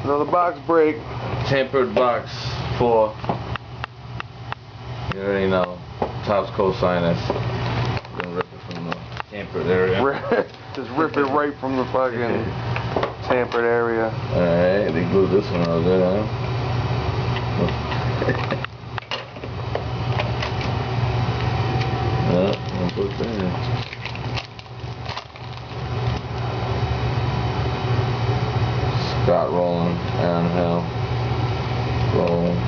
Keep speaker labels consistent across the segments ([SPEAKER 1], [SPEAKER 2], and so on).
[SPEAKER 1] Another box break.
[SPEAKER 2] Tampered box 4. You already know. Topps co-signers. Gonna rip it from the tampered area.
[SPEAKER 1] Just rip it right from the fucking tampered area.
[SPEAKER 2] Alright, they glued this one out there, huh? I'll put that. Scott Rowland, Aaron Hill, Rowland.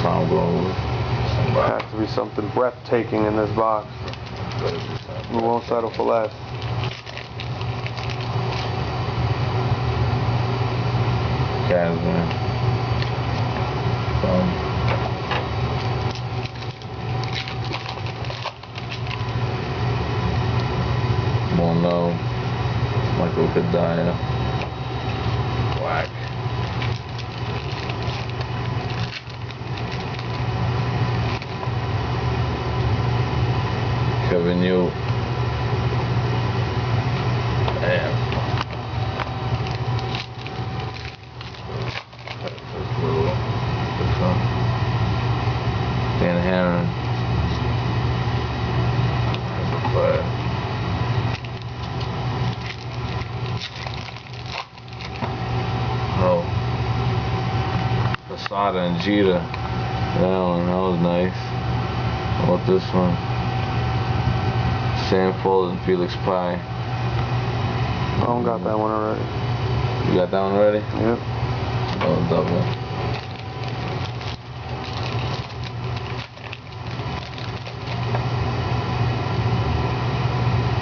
[SPEAKER 2] Tom Glover.
[SPEAKER 1] Has to be something breathtaking in this box. We won't settle for less.
[SPEAKER 2] Casman. Mono. Michael Kadaya. Black. Kevin Yu. Damn. Dan Herron. Oh. Posada and Jeter. That was nice. How about this one? Sam Foley and Felix Pie.
[SPEAKER 1] I don't got that one already.
[SPEAKER 2] You got that one already?
[SPEAKER 1] Yep.
[SPEAKER 2] Oh, double.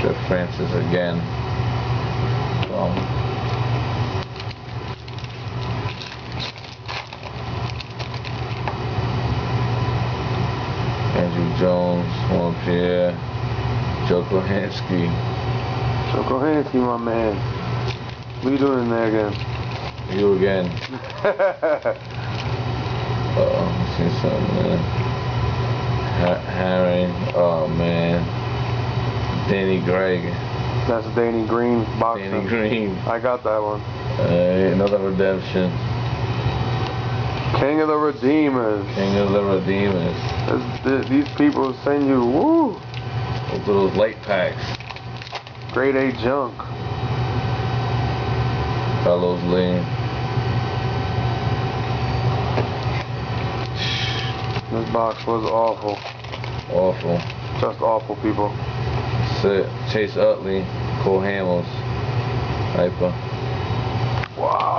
[SPEAKER 2] Jeff Francis again. Andrew Jones, Juan Pierre, Joe Kohansky.
[SPEAKER 1] Joe Kohansky, my man. What are you doing in there again?
[SPEAKER 2] You again. Uh-oh, see something there. Harry, oh man. Danny Gregg.
[SPEAKER 1] That's Danny Green boxing.
[SPEAKER 2] Danny Green.
[SPEAKER 1] I got that one.
[SPEAKER 2] Another redemption.
[SPEAKER 1] King of the Redeemers.
[SPEAKER 2] King of the Redeemers.
[SPEAKER 1] These people send you, woo.
[SPEAKER 2] Those are those light packs.
[SPEAKER 1] Grade A junk.
[SPEAKER 2] Carlos Lee.
[SPEAKER 1] This box was awful.
[SPEAKER 2] Awful.
[SPEAKER 1] Just awful, people.
[SPEAKER 2] That's it. Chase Utley, Cole Hamels, Hyper.
[SPEAKER 1] Wow.